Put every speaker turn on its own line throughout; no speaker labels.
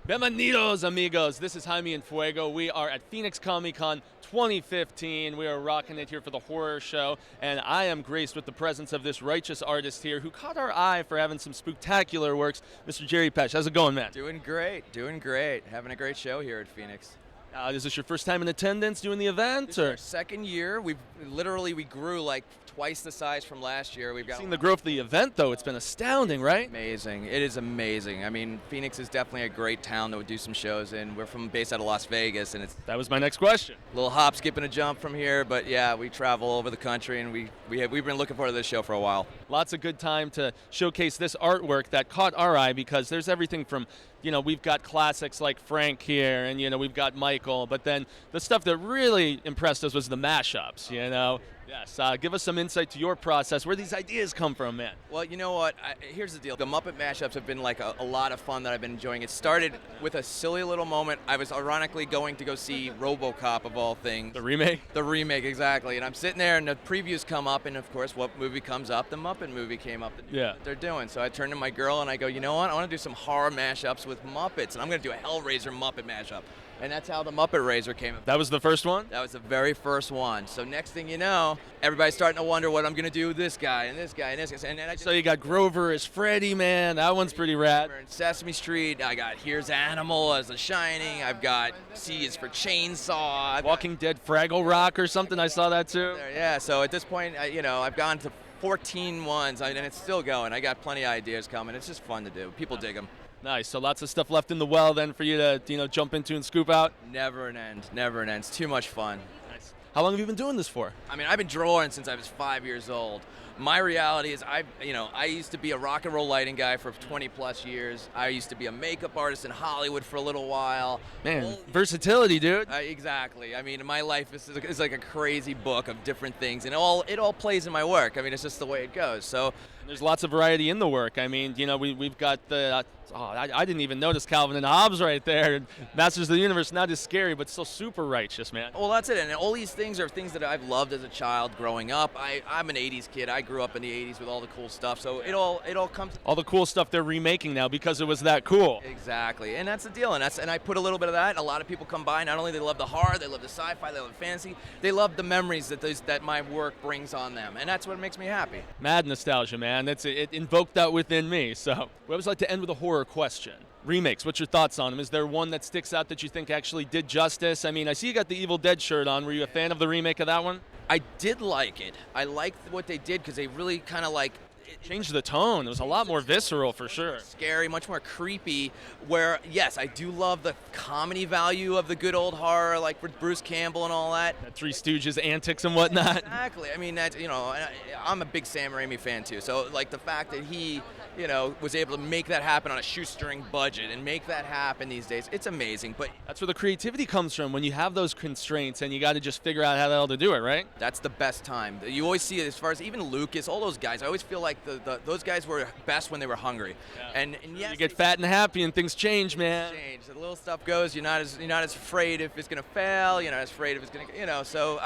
Bienvenidos, amigos. This is Jaime and Fuego. We are at Phoenix Comicon 2015. We are rocking it here for the horror show, and I am graced with the presence of this righteous artist here who caught our eye for having some spectacular works, Mr. Jerry Pesce. How's it going, man?
Doing great, doing great. Having a great show here at Phoenix.
Is this your first time in attendance doing the event?
This is our second year. We grew like twice the size from last year. We've got
seen the growth of the event, though. It's been astounding, right?
Amazing. It is amazing. I mean, Phoenix is definitely a great town to do some shows in. We're based out of Las Vegas, and it's
That was my next question.
a little hop, skip, and a jump from here. But yeah, we travel all over the country, and we've been looking forward to this show for a while.
Lots of good time to showcase this artwork that caught our eye because there's everything from, we've got classics like Frank here, and, we've got Michael, but then the stuff that really impressed us was the mashups, Yes, give us some insight to your process, where these ideas come from, man.
Well, you know what? Here's the deal. The Muppet mashups have been like a lot of fun that I've been enjoying. It started with a silly little moment. I was ironically going to go see RoboCop, of all things.
The remake?
The remake, exactly. And I'm sitting there, and the previews come up, and of course, what movie comes up? The Muppet movie came up.
Yeah.
They're doing. So I turned to my girl, and I go, you know what? I want to do some horror mashups with Muppets, and I'm going to do a Hellraiser Muppet mashup. And that's how the Muppet Raiser came up.
That was the first one?
That was the very first one. So next thing you know, everybody's starting to wonder what I'm going to do with this guy and this guy and this guy. And then
So you got Grover as Freddy, man. That one's pretty rad.
in Sesame Street. I got Here's Animal as The Shining. I've got C is for Chainsaw.
Walking Dead Fraggle Rock or something. I saw that too.
Yeah, so at this point, I've gone to 14 ones, and it's still going. I got plenty of ideas coming. It's just fun to do. People dig them.
Nice. So lots of stuff left in the well then for you to, jump into and scoop out?
Never an end. Never an end. It's too much fun.
Nice. How long have you been doing this for?
I mean, I've been drawing since I was 5 years old. My reality is I used to be a rock and roll lighting guy for 20 plus years. I used to be a makeup artist in Hollywood for a little while.
Man, versatility, dude.
Exactly. I mean, my life is like a crazy book of different things, and it all plays in my work. I mean, it's just the way it goes. So
there's lots of variety in the work. I mean, we've got the I didn't even notice Calvin and Hobbes right there. Masters of the Universe, not as scary, but still super righteous, man.
Well, that's it. And all these things are things that I've loved as a child growing up. I'm an 80s kid. I grew up in the 80s with all the cool stuff. So it all comes.
All the cool stuff they're remaking now because it was that cool.
Exactly. And that's the deal. And I put a little bit of that. A lot of people come by. Not only they love the horror, they love the sci-fi, they love the fantasy. They love the memories that my work brings on them. And that's what makes me happy.
Mad nostalgia, man. It invoked that within me. So we always like to end with a horror question. Remakes, what's your thoughts on them? Is there one that sticks out that you think actually did justice? I mean, I see you got the Evil Dead shirt on. Were you a fan of the remake of that one?
I did like it. I liked what they did because they really kind of
changed the tone. It was a lot more visceral for sure.
Scary, much more creepy. Where, yes, I do love the comedy value of the good old horror, like with Bruce Campbell and all that.
Three Stooges antics and whatnot.
Exactly. I mean, I'm a big Sam Raimi fan too. So, like, the fact that he, was able to make that happen on a shoestring budget and make that happen these days, it's amazing. But
that's where the creativity comes from, when you have those constraints and you got to just figure out how the hell to do it, right?
That's the best time. You always see it as far as even Lucas, all those guys. I always feel like those guys were best when they were hungry. Yeah. And yes,
you get fat and happy and things change, man.
The little stuff goes. You're not as afraid if it's gonna fail. You're not as afraid if it's gonna, So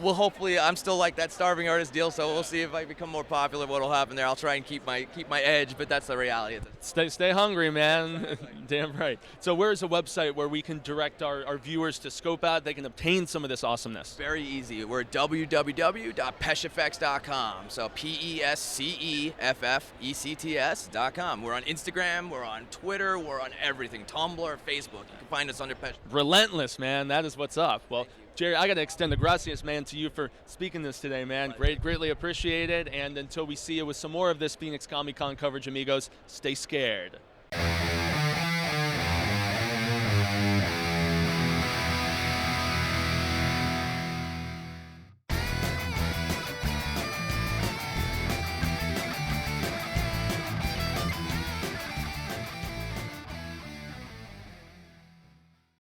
well, hopefully I'm still like that starving artist deal. So we'll see if I become more popular. What'll happen there? I'll try and keep my edge, but that's the reality.
Stay hungry, man. Damn right. So where's a website where we can direct our viewers to scope out? They can obtain some of this awesomeness.
Very easy. We're at www.pesheffects.com. So PESCEFFECTS.com. We're on Instagram. We're on Twitter. We're on everything. Tumblr, Facebook. You can find us under Pesce.
Relentless, man. That is what's up. Well, Jerry, I got to extend the gracias, man, to you for speaking this today, man. Greatly appreciated. And until we see you with some more of this Phoenix Comicon coverage, amigos, stay scared.